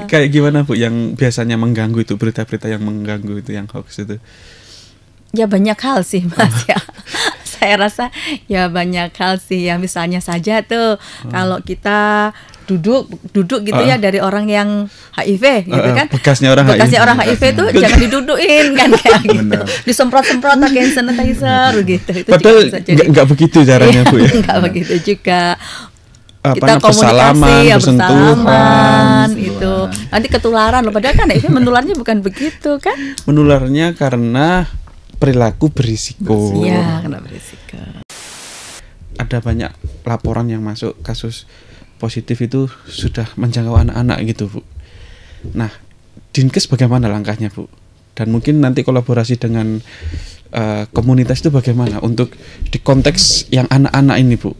Kayak gimana Bu yang biasanya mengganggu itu, berita-berita yang mengganggu itu, yang hoax itu? Ya banyak hal sih Mas ya. Saya rasa ya banyak hal sih ya, misalnya saja tuh kalau kita duduk gitu ya dari orang yang HIV gitu kan. Bekasnya orang HIV tuh jangan didudukin kan kayak gitu. Disemprot-semprot pakai hand sanitizer gitu. Itu padahal enggak begitu caranya Bu ya. Enggak begitu juga. Kita komunikasi ya, bersalaman itu nanti ketularan loh, padahal kan HIV menularnya bukan begitu kan. Menularnya karena perilaku berisiko. Iya, kena berisiko. Ada banyak laporan yang masuk kasus positif itu sudah menjangkau anak-anak gitu Bu. Nah, Dinkes bagaimana langkahnya Bu? Dan mungkin nanti kolaborasi dengan komunitas itu bagaimana untuk di konteks yang anak-anak ini Bu?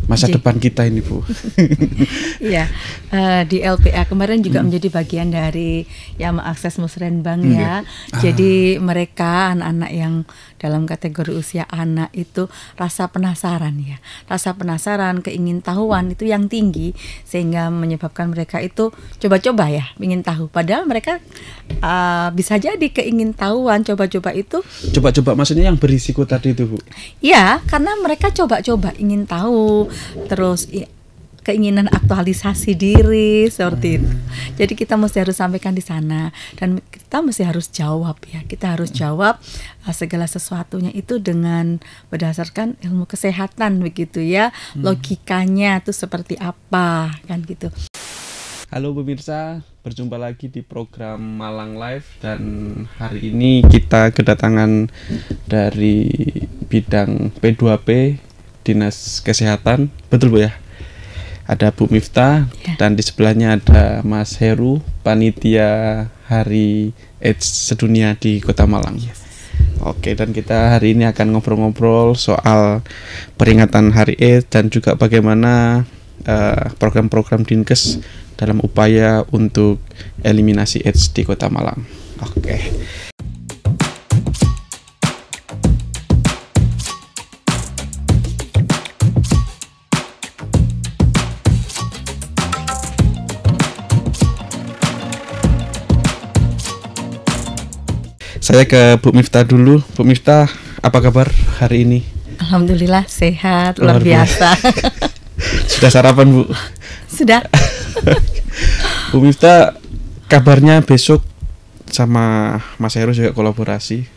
Masa depan kita ini Bu. Iya, di LPA kemarin juga menjadi bagian dari yang mengakses Musrenbang ya. Jadi mereka anak-anak yang dalam kategori usia anak itu rasa penasaran ya. Rasa penasaran, keingintahuan itu yang tinggi sehingga menyebabkan mereka itu coba-coba ya, ingin tahu. Padahal mereka bisa jadi keingintahuan coba-coba itu. Coba-coba maksudnya yang berisiko tadi itu Bu? Iya, karena mereka coba-coba ingin tahu. Terus keinginan aktualisasi diri seperti itu. Jadi kita mesti harus sampaikan di sana dan kita mesti harus jawab ya. Kita harus jawab segala sesuatunya itu dengan berdasarkan ilmu kesehatan begitu ya. Logikanya itu seperti apa kan gitu. Halo pemirsa, berjumpa lagi di program Malang Live dan hari ini kita kedatangan dari bidang P2P Dinas Kesehatan, betul Bu ya? Ada Bu Miftah dan di sebelahnya ada Mas Heru, panitia Hari AIDS Sedunia di Kota Malang. Oke, dan kita hari ini akan ngobrol-ngobrol soal peringatan Hari AIDS dan juga bagaimana program-program Dinkes dalam upaya untuk eliminasi AIDS di Kota Malang. Oke. Saya ke Bu Miftah dulu. Bu Miftah, apa kabar hari ini? Alhamdulillah sehat, luar biasa. Sudah sarapan Bu? Sudah. Bu Miftah, kabarnya besok sama Mas Heru juga kolaborasi.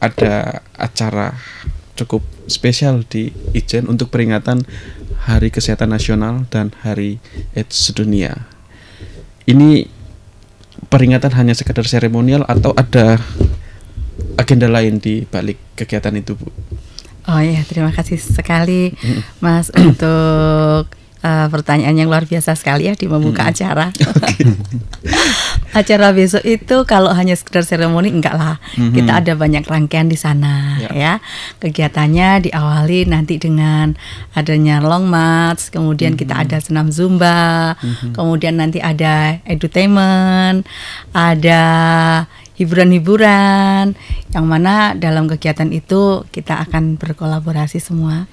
Ada acara cukup spesial di Ijen untuk peringatan Hari Kesehatan Nasional dan Hari AIDS Sedunia. Ini peringatan hanya sekedar seremonial atau ada agenda lain di balik kegiatan itu Bu? Oh iya, terima kasih sekali Mas untuk pertanyaan yang luar biasa sekali ya di membuka acara. Acara besok itu kalau hanya sekedar seremoni enggak lah. Kita ada banyak rangkaian di sana ya. Kegiatannya diawali nanti dengan adanya long march, kemudian kita ada senam zumba, kemudian nanti ada edutainment, ada hiburan-hiburan yang mana dalam kegiatan itu kita akan berkolaborasi semua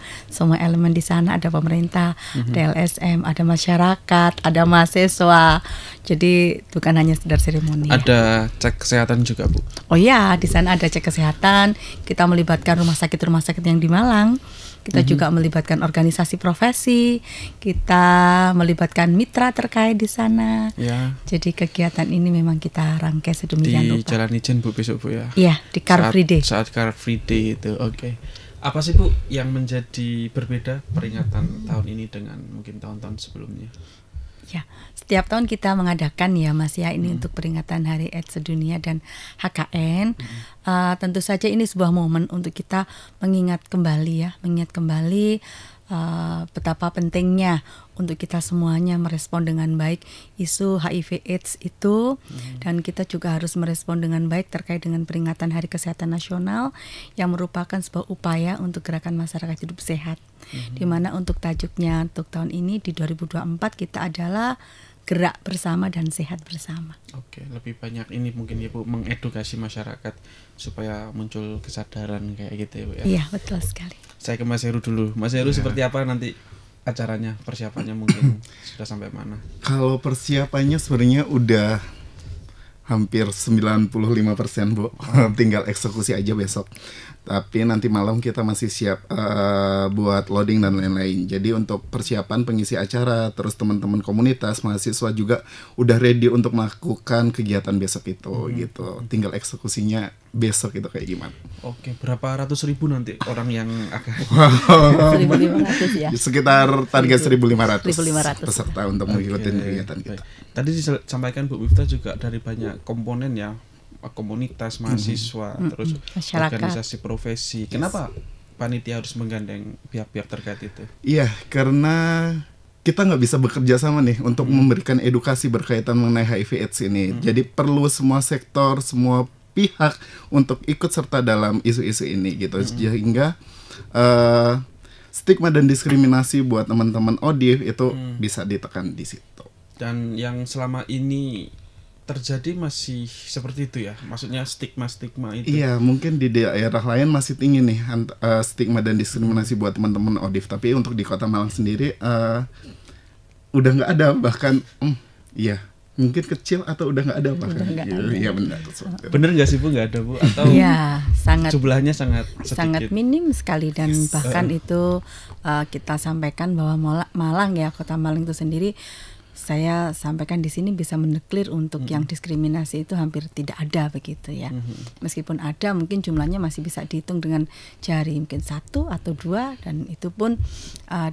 elemen di sana, ada pemerintah, ada LSM, ada masyarakat, ada mahasiswa. Jadi bukan hanya sekedar seremoni. Ada cek kesehatan juga Bu? Oh iya, di sana ada cek kesehatan. Kita melibatkan rumah sakit yang di Malang. Kita juga melibatkan organisasi profesi, kita melibatkan mitra terkait di sana. Ya. Jadi kegiatan ini memang kita rangkai sedemikian rupa. Di Jalan Ijen Bu besok Bu ya? Iya, di Car Free Day. Saat Car Free Day itu, oke. Apa sih Bu yang menjadi berbeda peringatan tahun ini dengan mungkin tahun-tahun sebelumnya? Ya, setiap tahun kita mengadakan ya Mas ya ini untuk peringatan Hari AIDS Sedunia dan HKN. Tentu saja ini sebuah momen untuk kita mengingat kembali betapa pentingnya untuk kita semuanya merespon dengan baik isu HIV AIDS itu, dan kita juga harus merespon dengan baik terkait dengan peringatan Hari Kesehatan Nasional yang merupakan sebuah upaya untuk gerakan masyarakat hidup sehat. Di mana untuk tajuknya untuk tahun ini di 2024 kita adalah gerak bersama dan sehat bersama. Oke, lebih banyak ini mungkin ya Bu, mengedukasi masyarakat supaya muncul kesadaran kayak gitu ya Bu ya. Iya, betul sekali. Saya ke Mas Heru dulu. Mas Heru seperti apa nanti acaranya, persiapannya mungkin sudah sampai mana? Kalau persiapannya sebenarnya udah hampir 95% Bu. Tinggal eksekusi aja besok. Tapi nanti malam kita masih siap buat loading dan lain-lain. Jadi untuk persiapan pengisi acara, terus teman-teman komunitas, mahasiswa juga udah ready untuk melakukan kegiatan besok itu gitu. Tinggal eksekusinya besok itu kayak gimana. Oke, berapa ratus ribu nanti orang yang akan 1.500 ya. Sekitar target 1.500 1.500 peserta untuk mengikuti kegiatan kita. Tadi disampaikan Bu Miftah juga dari banyak komponen ya, komunitas, mahasiswa, terus masyarakat, organisasi profesi. Kenapa panitia harus menggandeng pihak-pihak terkait itu? Iya, karena kita nggak bisa bekerja sama nih untuk memberikan edukasi berkaitan mengenai HIV/AIDS ini. Jadi perlu semua sektor, semua pihak untuk ikut serta dalam isu-isu ini gitu. Sehingga stigma dan diskriminasi buat teman-teman ODIF itu bisa ditekan di situ. Dan yang selama ini terjadi masih seperti itu ya, maksudnya stigma-stigma itu. Iya, mungkin di daerah lain masih tinggi nih stigma dan diskriminasi buat teman-teman ODIF, tapi untuk di Kota Malang sendiri udah nggak ada, bahkan iya mungkin kecil atau udah nggak ada bahkan. Iya benar. Bener nggak sih Bu, nggak ada Bu, atau ya, jumlahnya sangat sedikit? Sangat minim sekali, dan bahkan itu kita sampaikan bahwa Malang ya, Kota Malang itu sendiri, saya sampaikan di sini bisa mendeklir untuk yang diskriminasi itu hampir tidak ada begitu ya. Meskipun ada, mungkin jumlahnya masih bisa dihitung dengan jari, mungkin 1 atau 2, dan itu pun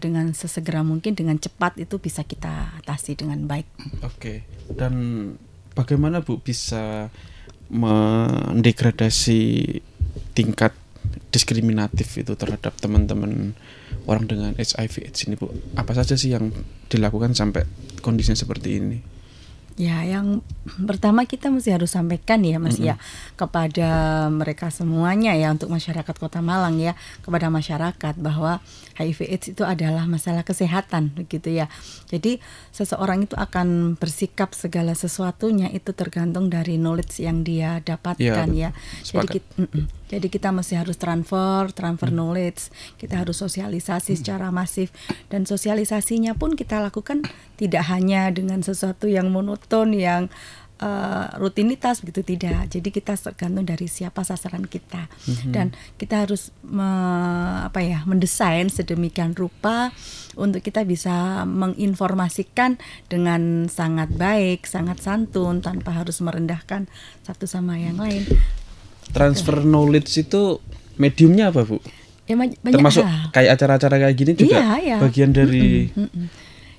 dengan sesegera mungkin, dengan cepat itu bisa kita atasi dengan baik. Oke. Dan bagaimana Bu bisa mendegradasi tingkat diskriminatif itu terhadap teman-teman orang dengan HIV/AIDS ini Bu? Apa saja sih yang dilakukan sampai kondisinya seperti ini? Ya, yang pertama kita mesti harus sampaikan ya Mas ya, kepada mereka semuanya ya, untuk masyarakat Kota Malang ya, kepada masyarakat bahwa HIV/AIDS itu adalah masalah kesehatan begitu ya. Jadi seseorang itu akan bersikap segala sesuatunya itu tergantung dari knowledge yang dia dapatkan ya. Jadi kita mesti harus transfer knowledge, kita harus sosialisasi secara masif, dan sosialisasinya pun kita lakukan tidak hanya dengan sesuatu yang monoton, yang rutinitas begitu, tidak. Jadi kita tergantung dari siapa sasaran kita, dan kita harus mendesain sedemikian rupa untuk kita bisa menginformasikan dengan sangat baik, sangat santun, tanpa harus merendahkan satu sama yang lain. Transfer knowledge itu mediumnya apa Bu? Ya, banyak termasuk kayak acara-acara kayak gini juga bagian dari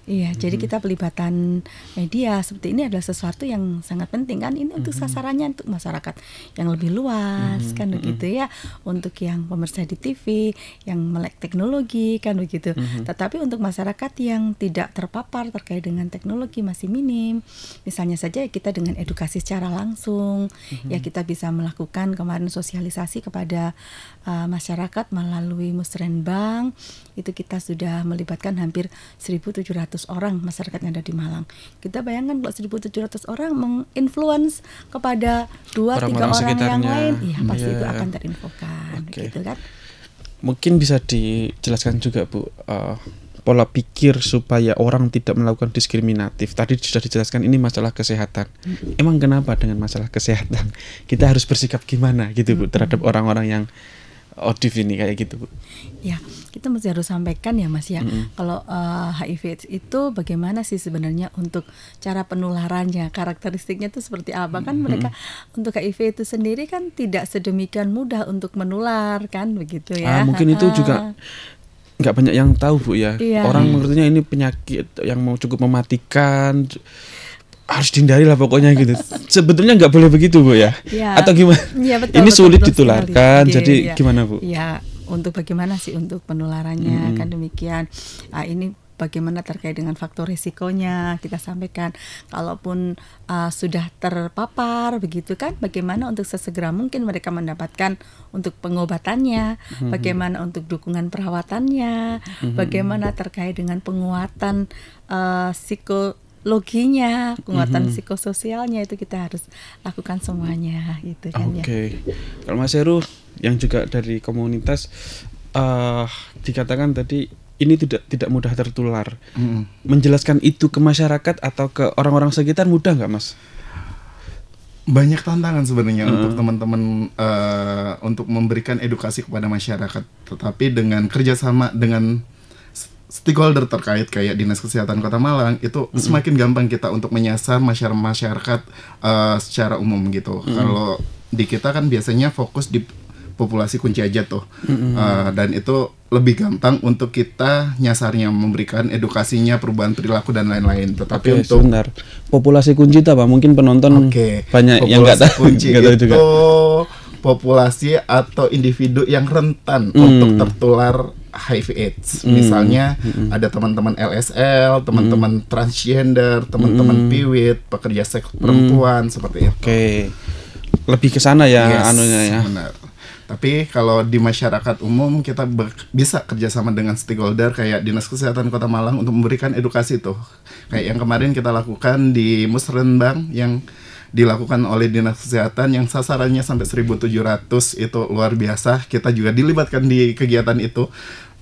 Iya, jadi kita pelibatan media seperti ini adalah sesuatu yang sangat penting kan. Ini untuk sasarannya untuk masyarakat yang lebih luas kan begitu ya. Untuk yang pemirsa di TV, yang melek teknologi kan begitu. Tetapi untuk masyarakat yang tidak terpapar terkait dengan teknologi masih minim. Misalnya saja kita dengan edukasi secara langsung, ya kita bisa melakukan kemarin sosialisasi kepada masyarakat melalui Musrenbang. Itu kita sudah melibatkan hampir 1.700 orang masyarakat yang ada di Malang. Kita bayangkan kalau 1.700 orang menginfluence kepada 2-3 orang yang lain, iya pasti itu akan terinfokan, gitu kan. Mungkin bisa dijelaskan juga Bu, pola pikir supaya orang tidak melakukan diskriminatif. Tadi sudah dijelaskan ini masalah kesehatan. Emang kenapa dengan masalah kesehatan kita harus bersikap gimana gitu Bu terhadap orang-orang yang ODIF ini kayak gitu Bu? Ya, kita mesti harus sampaikan ya Mas ya, kalau HIV itu bagaimana sih sebenarnya untuk cara penularannya, karakteristiknya itu seperti apa kan. Mereka untuk HIV itu sendiri kan tidak sedemikian mudah untuk menular kan begitu ya. Mungkin itu juga nggak banyak yang tahu Bu ya. Orang mengertinya ini penyakit yang cukup mematikan, harus dihindari lah pokoknya gitu. Sebetulnya nggak boleh begitu Bu ya? Atau gimana? Ya, betul, ini sulit betul ditularkan, jadi gimana Bu? Ya, untuk bagaimana sih untuk penularannya kan demikian. Ini bagaimana terkait dengan faktor risikonya kita sampaikan. Kalaupun sudah terpapar begitu kan, bagaimana untuk sesegera mungkin mereka mendapatkan untuk pengobatannya, bagaimana untuk dukungan perawatannya, bagaimana terkait dengan penguatan psikologinya, penguatan psikososialnya, itu kita harus lakukan semuanya gitu kan ya. Kalau Mas Heru yang juga dari komunitas, dikatakan tadi ini tidak mudah tertular. Menjelaskan itu ke masyarakat atau ke orang-orang sekitar mudah nggak, Mas? Banyak tantangan sebenarnya untuk teman-teman untuk memberikan edukasi kepada masyarakat, tetapi dengan kerjasama dengan stakeholder terkait kayak Dinas Kesehatan Kota Malang itu semakin gampang kita untuk menyasar masyarakat secara umum gitu. Kalau di kita kan biasanya fokus di populasi kunci aja tuh, dan itu lebih gampang untuk kita nyasarnya, memberikan edukasinya, perubahan perilaku dan lain-lain. Tetapi untuk sebentar, populasi kunci itu apa? Mungkin penonton banyak yang nggak tahu. Kunci itu populasi atau individu yang rentan untuk tertular HIV/AIDS. Misalnya ada teman-teman LSL, teman-teman transgender, teman-teman PIWID, pekerja seks perempuan seperti itu. Lebih ke sana ya, anunya ya. Benar. Tapi kalau di masyarakat umum kita bisa kerjasama dengan stakeholder kayak Dinas Kesehatan Kota Malang untuk memberikan edukasi tuh. Kayak yang kemarin kita lakukan di Musrenbang yang dilakukan oleh Dinas Kesehatan yang sasarannya sampai 1.700, itu luar biasa. Kita juga dilibatkan di kegiatan itu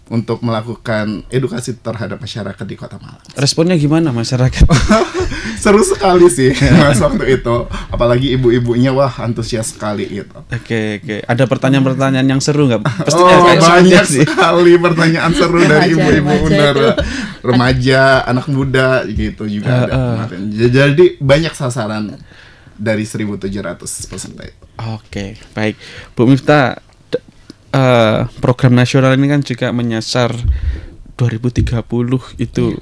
untuk melakukan edukasi terhadap masyarakat di Kota Malang. Responnya gimana masyarakat? Seru sekali sih Mas waktu itu. Apalagi ibu-ibunya wah antusias sekali gitu. Oke. Ada pertanyaan-pertanyaan yang seru nggak? Banyak sekali pertanyaan seru dari ibu-ibu remaja, anak muda gitu juga ada kemarin. Jadi banyak sasaran dari 1.700 peserta itu. Oke, baik. Bu Miftah, program nasional ini kan juga menyasar 2030 itu.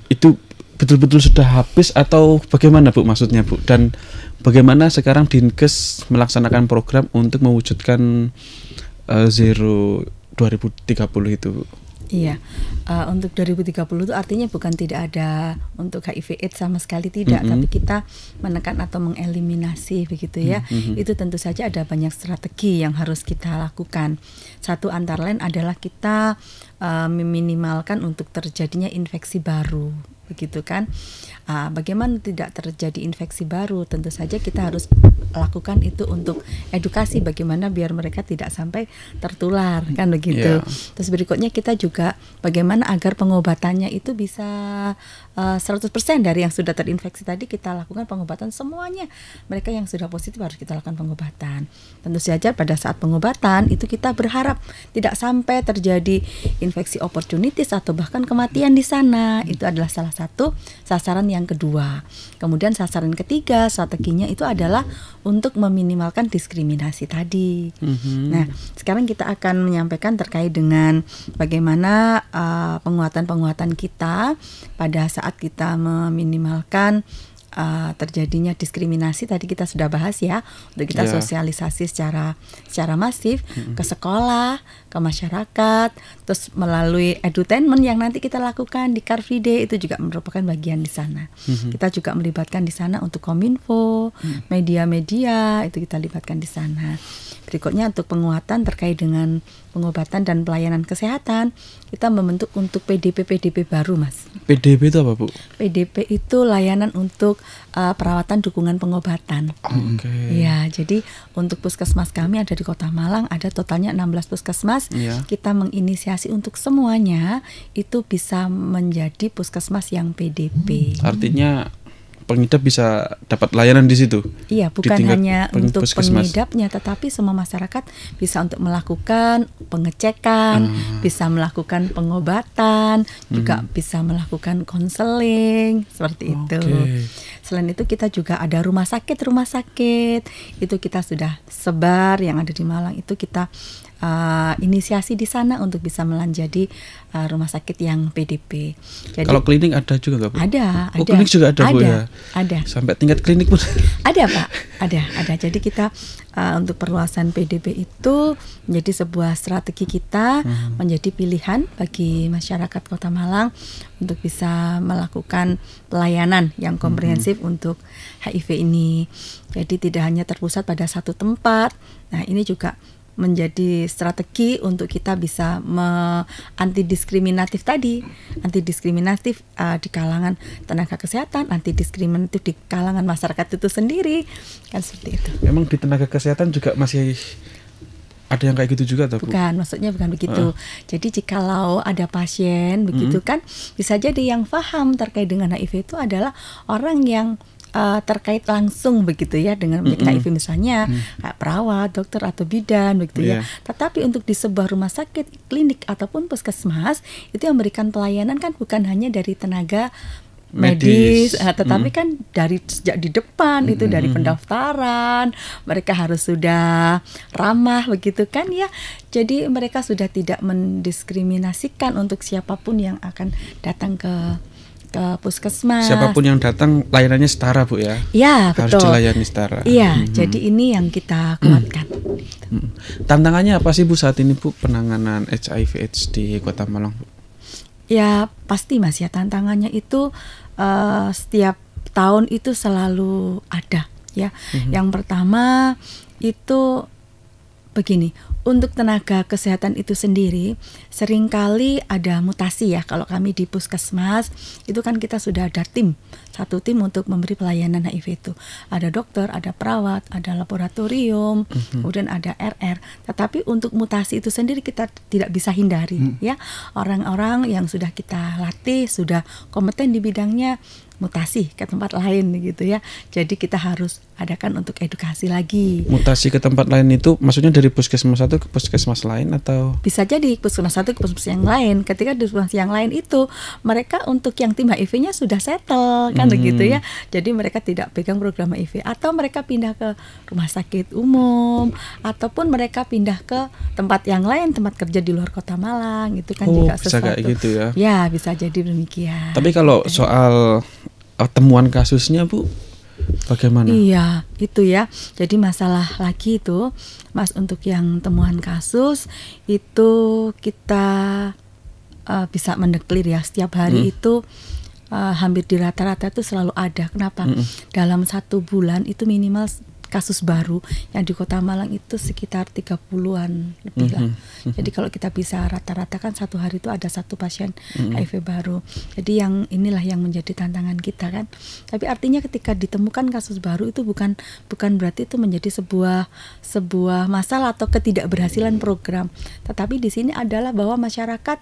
Itu betul-betul sudah habis atau bagaimana, Bu, maksudnya, Bu? Dan bagaimana sekarang Dinkes melaksanakan program untuk mewujudkan Zero 2030 itu, Bu? Iya, untuk 2030 itu artinya bukan tidak ada untuk HIV/AIDS sama sekali tidak, tapi kita menekan atau mengeliminasi begitu ya. Itu tentu saja ada banyak strategi yang harus kita lakukan. Satu antara lain adalah kita meminimalkan untuk terjadinya infeksi baru, begitu kan? Bagaimana tidak terjadi infeksi baru? Tentu saja kita harus lakukan itu untuk edukasi bagaimana biar mereka tidak sampai tertular, kan begitu. Terus berikutnya kita juga bagaimana agar pengobatannya itu bisa 100% dari yang sudah terinfeksi tadi kita lakukan pengobatan semuanya. Mereka yang sudah positif harus kita lakukan pengobatan. Tentu saja pada saat pengobatan itu kita berharap tidak sampai terjadi infeksi opportunities atau bahkan kematian di sana. Itu adalah salah satu sasaran yang kedua. Kemudian sasaran ketiga strateginya itu adalah untuk meminimalkan diskriminasi tadi. Nah, sekarang kita akan menyampaikan terkait dengan bagaimana penguatan-penguatan kita pada saat kita meminimalkan terjadinya diskriminasi. Tadi kita sudah bahas ya, untuk kita sosialisasi secara masif ke sekolah, ke masyarakat, terus melalui edutainment yang nanti kita lakukan di Car Free Day itu juga merupakan bagian di sana. Kita juga melibatkan di sana untuk Kominfo, media-media itu kita libatkan di sana. Berikutnya untuk penguatan terkait dengan pengobatan dan pelayanan kesehatan, kita membentuk untuk PDP baru, Mas. PDP itu apa, Bu? PDP itu layanan untuk perawatan dukungan pengobatan. Ya, jadi untuk puskesmas kami ada di Kota Malang, ada totalnya 16 puskesmas. Kita menginisiasi untuk semuanya itu bisa menjadi puskesmas yang PDP. Artinya pengidap bisa dapat layanan di situ. Iya, bukan hanya untuk pengidapnya, tetapi semua masyarakat bisa untuk melakukan pengecekan, bisa melakukan pengobatan, juga bisa melakukan konseling seperti itu. Selain itu kita juga ada rumah sakit itu kita sudah sebar yang ada di Malang, itu kita inisiasi di sana untuk bisa menjadi rumah sakit yang PDP. Jadi, kalau klinik ada juga nggak, Bu? Ada. Klinik juga ada, Bu, ya? Ada. Sampai tingkat klinik pun ada, Pak. Ada. Jadi kita untuk perluasan PDP itu menjadi sebuah strategi kita, menjadi pilihan bagi masyarakat Kota Malang untuk bisa melakukan pelayanan yang komprehensif untuk HIV ini. Jadi tidak hanya terpusat pada satu tempat. Nah, ini juga menjadi strategi untuk kita bisa anti diskriminatif tadi, anti diskriminatif di kalangan tenaga kesehatan, anti diskriminatif di kalangan masyarakat itu sendiri, kan seperti itu. Memang di tenaga kesehatan juga masih Ada yang kayak gitu juga atau Bu? Bukan, maksudnya bukan begitu. Jadi jikalau ada pasien begitu kan, bisa jadi yang paham terkait dengan HIV itu adalah orang yang terkait langsung begitu ya dengan penyakit HIV misalnya kayak perawat, dokter atau bidan begitu ya. Tetapi untuk di sebuah rumah sakit, klinik ataupun puskesmas itu yang memberikan pelayanan kan bukan hanya dari tenaga medis, tetapi kan dari sejak di depan itu dari pendaftaran mereka harus sudah ramah begitu kan ya. Jadi mereka sudah tidak mendiskriminasikan untuk siapapun yang akan datang ke puskesmas. Siapapun yang datang layanannya setara Bu ya. Iya, harus betul. dilayani setara. Iya, jadi ini yang kita kuatkan. Tantangannya apa sih Bu saat ini Bu penanganan HIV/AIDS di Kota Malang Bu? Ya pasti Mas ya, tantangannya itu setiap tahun itu selalu ada ya. Yang pertama itu begini, untuk tenaga kesehatan itu sendiri seringkali ada mutasi ya. Kalau kami di puskesmas itu kan kita sudah ada satu tim untuk memberi pelayanan HIV itu. Ada dokter, ada perawat, ada laboratorium, kemudian ada RR. Tetapi untuk mutasi itu sendiri kita tidak bisa hindari ya. Orang-orang yang sudah kita latih, sudah kompeten di bidangnya mutasi ke tempat lain gitu ya. Jadi kita harus adakan untuk edukasi lagi. Mutasi ke tempat lain itu maksudnya dari puskesmas satu ke puskesmas lain atau? Bisa jadi puskesmas satu ke puskesmas yang lain. Ketika di puskesmas yang lain itu mereka untuk yang tim HIV-nya sudah settle kan begitu ya. Jadi mereka tidak pegang program HIV atau mereka pindah ke rumah sakit umum ataupun mereka pindah ke tempat yang lain, tempat kerja di luar Kota Malang itu kan juga bisa sesuatu. Kayak gitu ya. Ya, bisa jadi demikian. Tapi kalau soal temuan kasusnya Bu, bagaimana? Iya, itu ya. Jadi masalah lagi itu, Mas, untuk yang temuan kasus itu kita bisa mendeklir ya. Setiap hari itu hampir di rata-rata itu selalu ada. Kenapa? Dalam 1 bulan itu minimal kasus baru yang di Kota Malang itu sekitar 30-an lebih lah. Jadi kalau kita bisa rata-rata kan 1 hari itu ada 1 pasien HIV baru. Jadi yang inilah yang menjadi tantangan kita kan. Tapi artinya ketika ditemukan kasus baru itu bukan berarti itu menjadi sebuah masalah atau ketidakberhasilan program. Tetapi di sini adalah bahwa masyarakat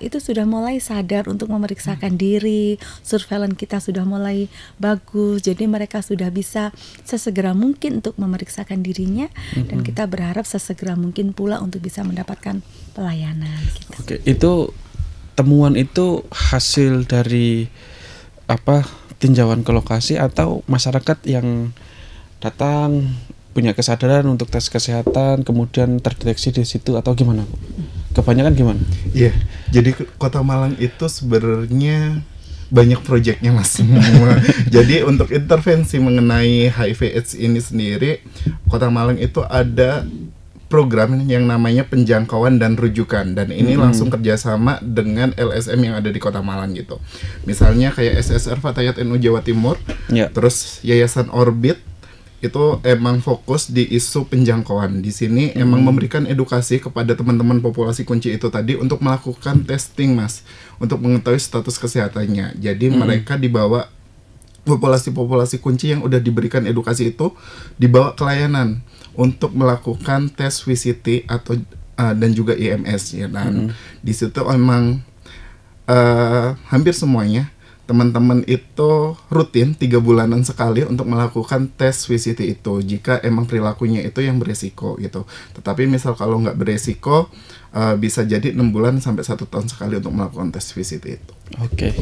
itu sudah mulai sadar untuk memeriksakan diri, surveillance kita sudah mulai bagus. Jadi mereka sudah bisa sesegera mungkin untuk memeriksakan dirinya dan kita berharap sesegera mungkin pula untuk bisa mendapatkan pelayanan gitu. Oke, itu temuan itu hasil dari apa? Tinjauan ke lokasi atau masyarakat yang datang punya kesadaran untuk tes kesehatan kemudian terdeteksi di situ atau gimana Bu? Kebanyakan gimana? Iya, jadi Kota Malang itu sebenarnya banyak proyeknya Mas. Jadi untuk intervensi mengenai HIV/AIDS ini sendiri, Kota Malang itu ada program yang namanya penjangkauan dan rujukan, dan ini langsung kerjasama dengan LSM yang ada di Kota Malang gitu. Misalnya kayak SSR Fatayat NU Jawa Timur, terus Yayasan Orbit itu emang fokus di isu penjangkauan. Di sini emang memberikan edukasi kepada teman-teman populasi kunci itu tadi untuk melakukan testing Mas, untuk mengetahui status kesehatannya. Jadi mereka dibawa populasi kunci yang udah diberikan edukasi itu dibawa ke layanan untuk melakukan tes VCT atau dan juga IMS ya. Dan di situ emang hampir semuanya teman-teman itu rutin 3 bulanan sekali untuk melakukan tes VCT itu jika emang perilakunya itu yang beresiko gitu. Tetapi misal kalau nggak beresiko bisa jadi 6 bulan sampai 1 tahun sekali untuk melakukan tes VCT itu. Oke.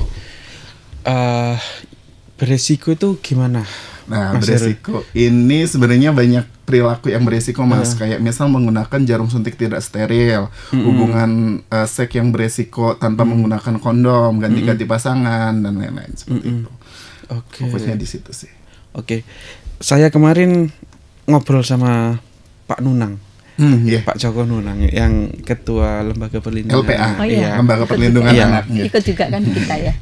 Beresiko itu gimana? Nah, beresiko ini sebenarnya banyak perilaku yang beresiko Mas, kayak misal menggunakan jarum suntik tidak steril, hubungan seks yang beresiko tanpa menggunakan kondom, ganti-ganti pasangan dan lain-lain seperti itu. Oke. Fokusnya di situ sih. Oke. Saya kemarin ngobrol sama Pak Nunang. Pak Joko Nunang yang ketua Lembaga Perlindungan LPA. Oh, iya. Lembaga Perlindungan Anak. Ikut juga kan kita ya.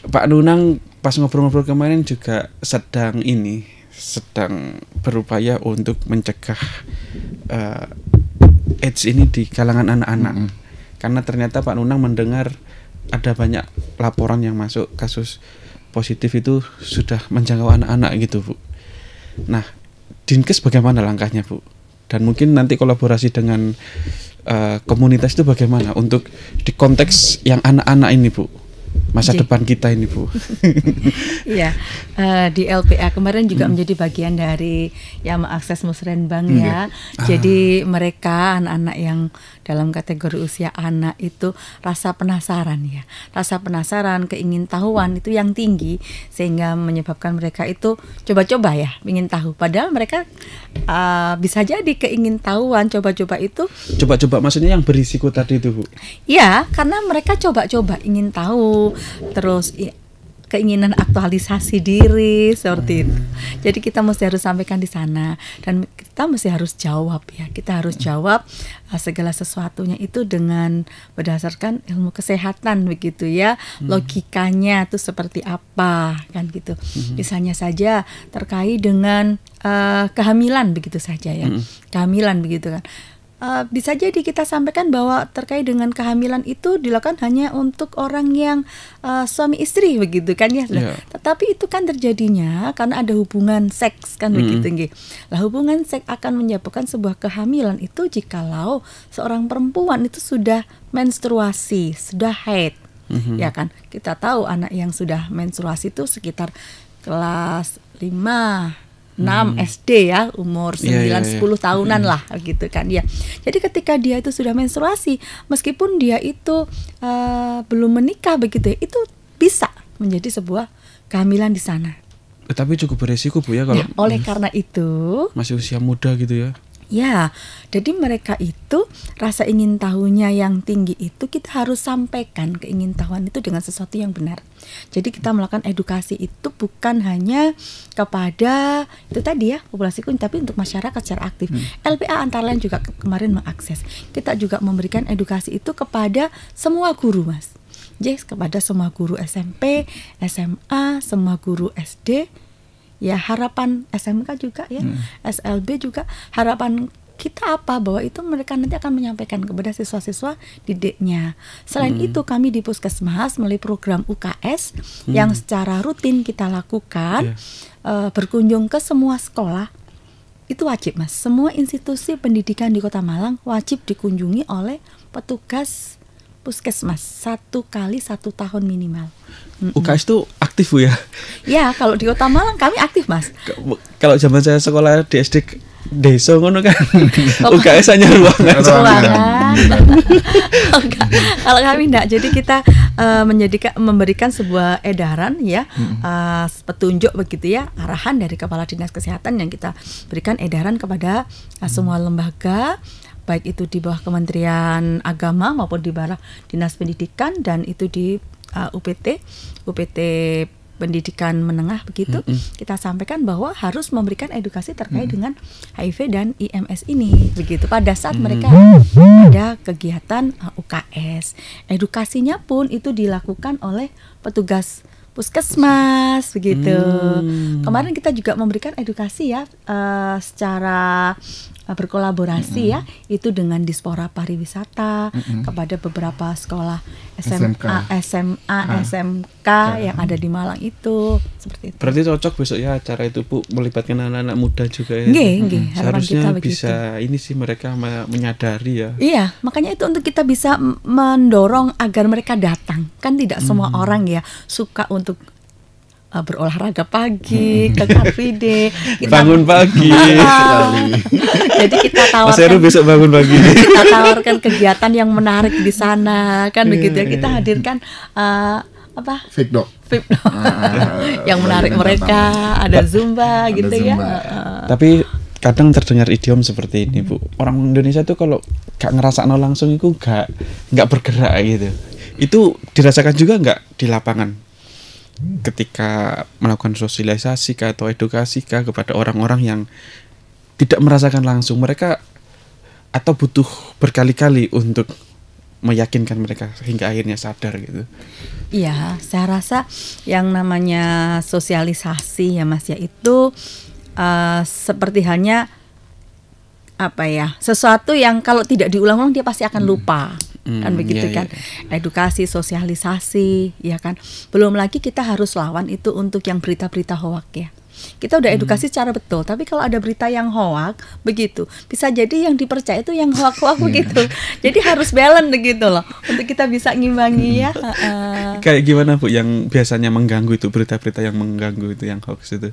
Pak Nunang pas ngobrol-ngobrol kemarin juga sedang berupaya untuk mencegah AIDS ini di kalangan anak-anak. Karena ternyata Pak Nunang mendengar ada banyak laporan yang masuk kasus positif itu sudah menjangkau anak-anak gitu Bu. Nah, Dinkes bagaimana langkahnya Bu? Dan mungkin nanti kolaborasi dengan komunitas itu bagaimana untuk di konteks yang anak-anak ini, Bu? Masa depan kita ini, Bu. Iya, di LPA kemarin juga menjadi bagian dari Yama Akses Musrenbang ya. Jadi mereka anak-anak yang dalam kategori usia anak itu rasa penasaran ya. Rasa penasaran, keingintahuan itu yang tinggi sehingga menyebabkan mereka itu coba-coba ya, ingin tahu. Padahal mereka bisa jadi keingintahuan coba-coba itu. Coba-coba maksudnya yang berisiko tadi itu, Bu? Ya, karena mereka coba-coba ingin tahu, terus keinginan aktualisasi diri seperti itu. Jadi kita mesti harus sampaikan di sana dan kita mesti harus jawab ya. Kita harus jawab segala sesuatunya itu dengan berdasarkan ilmu kesehatan begitu ya. Logikanya itu seperti apa kan gitu. Misalnya saja terkait dengan kehamilan begitu saja ya. Kehamilan begitu kan. Bisa jadi kita sampaikan bahwa terkait dengan kehamilan itu dilakukan hanya untuk orang yang suami istri begitu kan ya. Tetapi itu kan terjadinya karena ada hubungan seks kan begitu. Lah hubungan seks akan menyebabkan sebuah kehamilan itu jikalau seorang perempuan itu sudah menstruasi, sudah haid. Ya kan. Kita tahu anak yang sudah menstruasi itu sekitar kelas 5 6 SD ya, umur 9-10 tahunan lah gitu kan ya. Jadi ketika dia itu sudah menstruasi, meskipun dia itu belum menikah begitu ya, itu bisa menjadi sebuah kehamilan di sana. Tapi cukup beresiko, Bu ya, kalau oleh karena itu masih usia muda gitu ya. Ya, jadi mereka itu rasa ingin tahunya yang tinggi itu kita harus sampaikan keingintahuan itu dengan sesuatu yang benar. Jadi kita melakukan edukasi itu bukan hanya kepada itu tadi ya populasi kuning, tapi untuk masyarakat secara aktif. LPA antara lain juga kemarin mengakses. Kita juga memberikan edukasi itu kepada semua guru, Mas. Jadi kepada semua guru SMP, SMA, semua guru SD. Ya harapan SMK juga ya, SLB juga, harapan kita apa bahwa itu mereka nanti akan menyampaikan kepada siswa-siswa didiknya. Selain itu kami di Puskesmas melalui program UKS yang secara rutin kita lakukan, berkunjung ke semua sekolah. Itu wajib, Mas. Semua institusi pendidikan di Kota Malang wajib dikunjungi oleh petugas Puskesmas 1 kali 1 tahun minimal. UKS itu aktif, Bu ya? Ya, kalau di Kota Malang kami aktif, Mas. Kalau zaman saya sekolah di SD desa ngono kan, UKS hanya ruangan. Kalau kami enggak, jadi kita memberikan sebuah edaran ya, petunjuk begitu ya, arahan dari Kepala Dinas Kesehatan yang kita berikan edaran kepada semua lembaga, baik itu di bawah Kementerian Agama maupun di bawah Dinas Pendidikan, dan itu di UPT Pendidikan Menengah begitu. Kita sampaikan bahwa harus memberikan edukasi terkait dengan HIV dan IMS ini begitu pada saat mereka ada kegiatan UKS. Edukasinya pun itu dilakukan oleh petugas Puskesmas begitu. Kemarin kita juga memberikan edukasi ya secara berkolaborasi ya, itu dengan Dispora Pariwisata kepada beberapa sekolah SMA, SMK yang ada di Malang itu, seperti itu. Berarti cocok besok ya acara itu, Bu, melibatkan anak-anak muda juga ya. Seharusnya kita bisa ini sih mereka menyadari ya. Iya, makanya itu untuk kita bisa mendorong agar mereka datang. Kan tidak semua orang ya suka untuk berolahraga pagi, ke Car Free Day, bangun pagi. Jadi kita tawarkan. Mas Heru besok bangun pagi. Kita tawarkan kegiatan yang menarik di sana, kan begitu ya. Kita hadirkan Fake dog. yang menarik mereka, ada Zumba gitu ya. Tapi kadang terdengar idiom seperti ini, Bu. Orang Indonesia tuh kalau gak ngerasakno langsung itu gak bergerak gitu. Itu dirasakan juga gak di lapangan? Ketika melakukan sosialisasi atau edukasi kepada orang-orang yang tidak merasakan langsung, mereka atau butuh berkali-kali untuk meyakinkan mereka hingga akhirnya sadar gitu. Iya, saya rasa yang namanya sosialisasi ya, Mas ya, itu seperti hanya sesuatu yang kalau tidak diulang-ulang dia pasti akan lupa. Kan begitu kan. Edukasi, sosialisasi ya kan. Belum lagi kita harus lawan itu untuk yang berita-berita hoak ya. kita udah edukasi secara betul. Tapi kalau ada berita yang hoak begitu, bisa jadi yang dipercaya itu yang hoak-hoak begitu. Jadi harus balance begitu loh, untuk kita bisa ngimbangi ya. Kayak gimana Bu yang biasanya mengganggu itu, berita-berita yang mengganggu itu, yang hoax itu?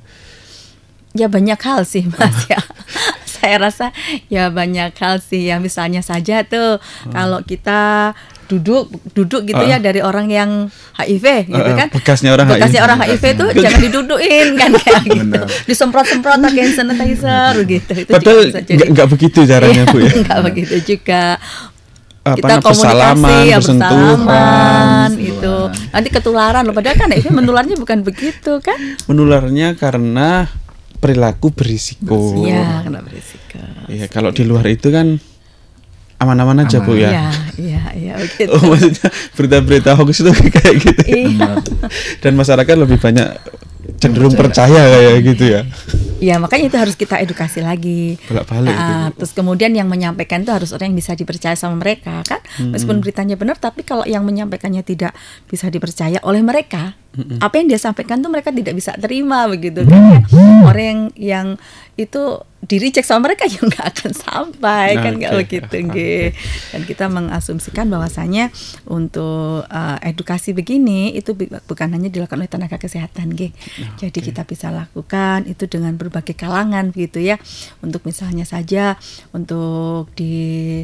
Ya banyak hal sih Mas ya. Saya rasa ya banyak hal sih ya, misalnya saja tuh kalau kita duduk gitu ya dari orang yang HIV gitu kan, bekasnya orang HIV itu jangan didudukin kan kayak gitu, disemprot-semprot pakai hand sanitizer gitu. Itu padahal nggak begitu caranya Bu ya. Nggak begitu juga. Kita komunikasi ya, bersalaman itu nanti ketularan loh, padahal kan HIV menularnya bukan begitu kan. Menularnya karena perilaku berisiko. Iya, kena berisiko. Iya, kalau di luar itu kan aman-aman aja Bu ya. Iya begitu. Oh, maksudnya berita-berita hoax itu kayak gitu. Iya. Dan masyarakat lebih banyak cenderung percaya kayak gitu ya. Iya, makanya itu harus kita edukasi lagi. Bolak-balik gitu. Terus kemudian yang menyampaikan itu harus orang yang bisa dipercaya sama mereka kan. Meskipun beritanya benar, tapi kalau yang menyampaikannya tidak bisa dipercaya oleh mereka, apa yang dia sampaikan tuh mereka tidak bisa terima begitu kan. Orang yang itu di-reject sama mereka ya nggak akan sampai kan, nggak begitu nggih. Dan kita mengasumsikan bahwasanya untuk edukasi begini itu bukan hanya dilakukan oleh tenaga kesehatan nggih. Jadi kita bisa lakukan itu dengan berbagai kalangan gitu ya. Untuk misalnya saja untuk di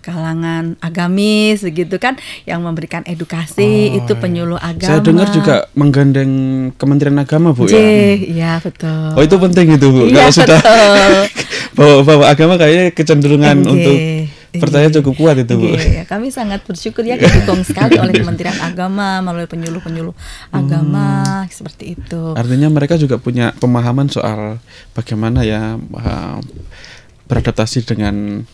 kalangan agamis begitu kan, yang memberikan edukasi itu penyuluh agama. Saya dengar juga menggandeng Kementerian Agama Bu ya. Iya betul. Oh itu penting itu Bu. Iya, kalau sudah bawa agama kayaknya kecenderungan untuk percaya cukup kuat itu Bu. Ya, kami sangat bersyukur ya didukung sekali oleh Kementerian Agama melalui penyuluh-penyuluh agama seperti itu. Artinya mereka juga punya pemahaman soal bagaimana ya beradaptasi dengan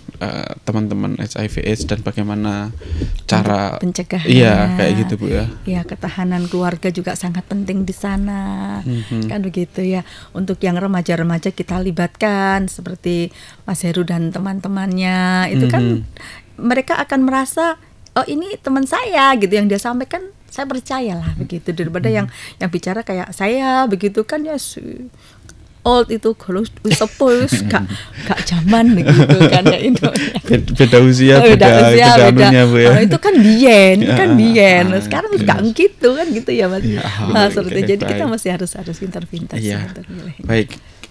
teman-teman HIV/AIDS dan bagaimana cara pencegahan. Iya, kayak gitu Bu ya. Ya, ketahanan keluarga juga sangat penting di sana. Kan begitu ya. Untuk yang remaja-remaja kita libatkan seperti Mas Heru dan teman-temannya. Itu kan mereka akan merasa oh ini teman saya gitu, yang dia sampaikan saya percayalah begitu, daripada yang bicara kayak saya begitu kan ya old itu kalau sepuh gak zaman gitu kan ya Indonesia. Beda usia, beda anunya Bu ya. Itu kan biyen, sekarang gak gitu kan gitu ya Mas. Seperti itu. Jadi kita masih harus pintar-pintar sih untuk milih.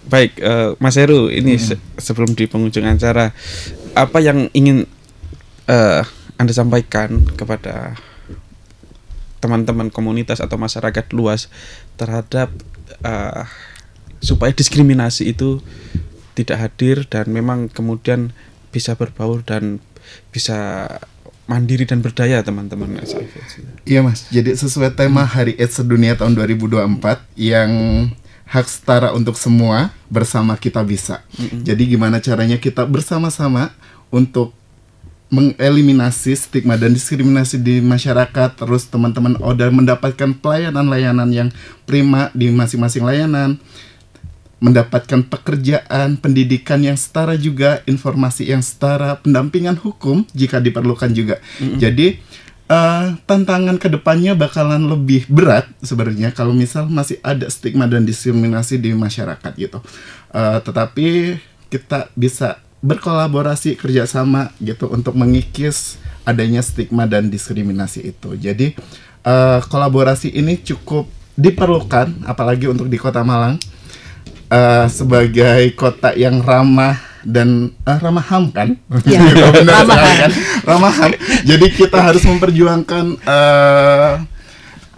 Baik, Mas Heru, ini sebelum di penghujung acara, apa yang ingin Anda sampaikan kepada teman-teman komunitas atau masyarakat luas terhadap supaya diskriminasi itu tidak hadir dan memang kemudian bisa berbaur dan bisa mandiri dan berdaya teman-teman HIV. Iya Mas, jadi sesuai tema Hari AIDS Sedunia tahun 2024 yang hak setara untuk semua, bersama kita bisa. Jadi gimana caranya kita bersama-sama untuk mengeliminasi stigma dan diskriminasi di masyarakat, terus teman-teman ODA mendapatkan pelayanan-layanan yang prima di masing-masing layanan, mendapatkan pekerjaan, pendidikan yang setara juga, informasi yang setara, pendampingan hukum jika diperlukan juga. Jadi tantangan kedepannya bakalan lebih berat sebenarnya kalau misal masih ada stigma dan diskriminasi di masyarakat gitu. Tetapi kita bisa berkolaborasi, kerjasama gitu untuk mengikis adanya stigma dan diskriminasi itu. Jadi kolaborasi ini cukup diperlukan, apalagi untuk di Kota Malang. Sebagai kota yang ramah dan ramah HAM kan? Ya, ramah HAM. Jadi kita harus memperjuangkan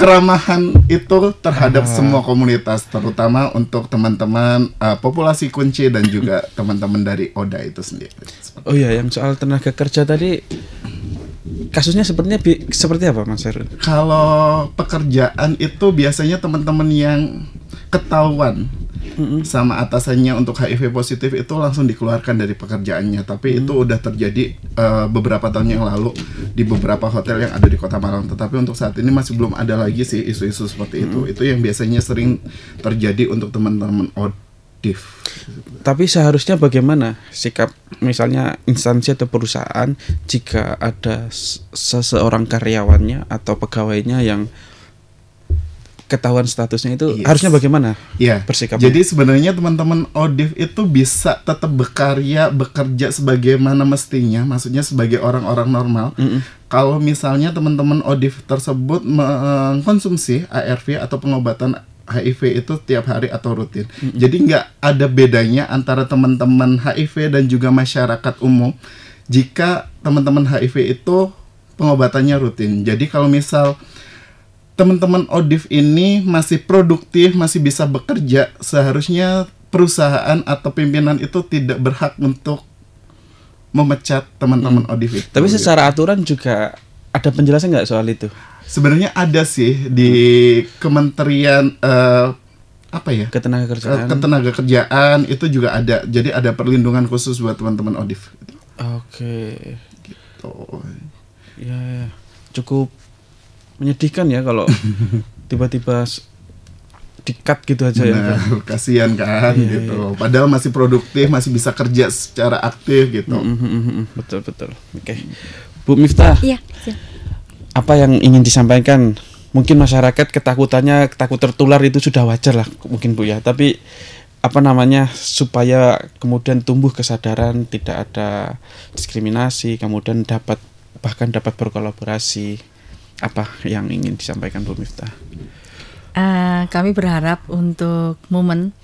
keramahan itu terhadap semua komunitas, terutama untuk teman-teman populasi kunci dan juga teman-teman dari ODA itu sendiri. Oh iya, yang soal tenaga kerja tadi kasusnya seperti apa Mas Heru? Kalau pekerjaan itu biasanya teman-teman yang ketahuan sama atasannya untuk HIV positif itu langsung dikeluarkan dari pekerjaannya. Tapi itu udah terjadi beberapa tahun yang lalu di beberapa hotel yang ada di Kota Malang. Tetapi untuk saat ini masih belum ada lagi sih isu-isu seperti itu. Itu yang biasanya sering terjadi untuk teman-teman ODIF. Tapi seharusnya bagaimana sikap misalnya instansi atau perusahaan jika ada seseorang karyawannya atau pegawainya yang ketahuan statusnya itu Yes. harusnya bagaimana Ya, bersikapnya? jadi sebenarnya teman-teman ODIF itu bisa tetap bekerja sebagaimana mestinya, maksudnya sebagai orang-orang normal. Kalau misalnya teman-teman ODIF tersebut mengkonsumsi ARV atau pengobatan HIV itu tiap hari atau rutin. Jadi nggak ada bedanya antara teman-teman HIV dan juga masyarakat umum jika teman-teman HIV itu pengobatannya rutin. Jadi kalau misal teman-teman ODIF ini masih produktif, masih bisa bekerja, seharusnya perusahaan atau pimpinan itu tidak berhak untuk memecat teman-teman ODIF itu. Tapi secara aturan juga ada penjelasan nggak soal itu? Sebenarnya ada sih di Kementerian Ketenagakerjaan. Ketenagakerjaan itu juga ada. Jadi ada perlindungan khusus buat teman-teman ODIF. Oke. Tuh. Ya, cukup menyedihkan ya kalau tiba-tiba di-cut gitu aja ya. Benar, kasihan kan Iya, gitu. Padahal masih produktif, masih bisa kerja secara aktif gitu. Betul. Oke. Bu Miftah, Iya. apa yang ingin disampaikan? Mungkin masyarakat takut tertular itu sudah wajar lah mungkin Bu ya. Tapi supaya kemudian tumbuh kesadaran, tidak ada diskriminasi, kemudian bahkan dapat berkolaborasi. Apa yang ingin disampaikan Bu Miftah? Kami berharap untuk momen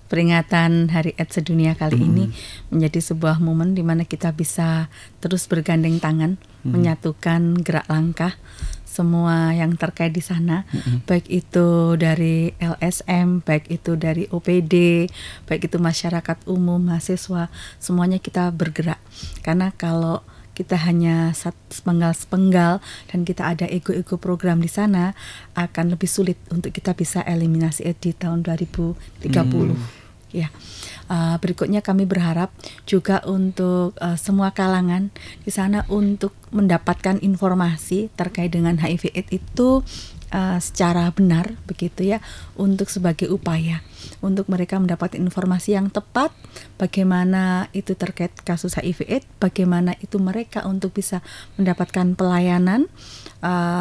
peringatan Hari AIDS Sedunia kali ini menjadi sebuah momen di mana kita bisa terus bergandeng tangan, menyatukan gerak langkah semua yang terkait di sana, baik itu dari LSM, baik itu dari OPD, baik itu masyarakat umum, mahasiswa, semuanya kita bergerak. Karena kalau kita hanya sepenggal-sepenggal dan kita ada ego-ego program di sana, akan lebih sulit untuk kita bisa eliminasi AIDS di tahun 2030. Ya, berikutnya kami berharap juga untuk semua kalangan di sana untuk mendapatkan informasi terkait dengan HIV/AIDS itu secara benar begitu ya, untuk sebagai upaya untuk mereka mendapat informasi yang tepat bagaimana itu terkait kasus HIV/AIDS, bagaimana itu mereka untuk bisa mendapatkan pelayanan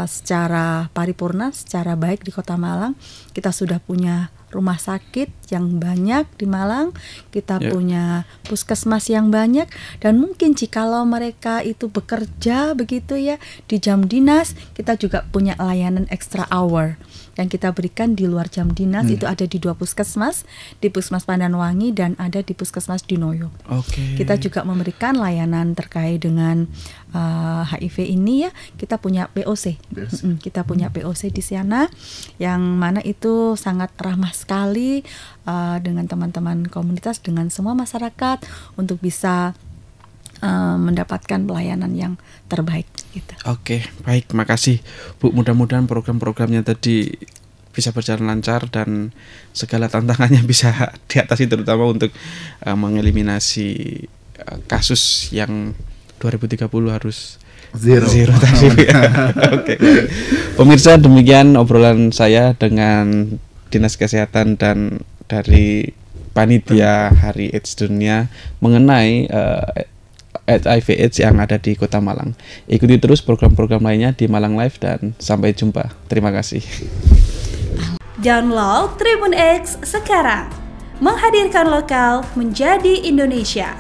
secara paripurna, secara baik di Kota Malang. Kita sudah punya rumah sakit yang banyak di Malang, kita punya puskesmas yang banyak, dan mungkin jikalau mereka itu bekerja begitu ya di jam dinas, kita juga punya layanan extra hour yang kita berikan di luar jam dinas. Itu ada di 2 puskesmas, di Puskesmas Pandanwangi dan ada di Puskesmas Dinoyo. Kita juga memberikan layanan terkait dengan HIV ini ya. Kita punya POC. Kita punya POC di sana yang mana itu sangat ramah sekali dengan teman-teman komunitas, dengan semua masyarakat untuk bisa mendapatkan pelayanan yang terbaik gitu. Oke, baik, makasih Bu. Mudah-mudahan program-programnya tadi bisa berjalan lancar dan segala tantangannya bisa diatasi, terutama untuk mengeliminasi kasus yang 2030 harus zero tadi. Oke. Pemirsa, demikian obrolan saya dengan Dinas Kesehatan dan dari panitia Hari AIDS Dunia mengenai HIV/AIDS yang ada di Kota Malang. Ikuti terus program-program lainnya di Malang Live dan sampai jumpa. Terima kasih. Download Tribun X sekarang. Menghadirkan lokal menjadi Indonesia.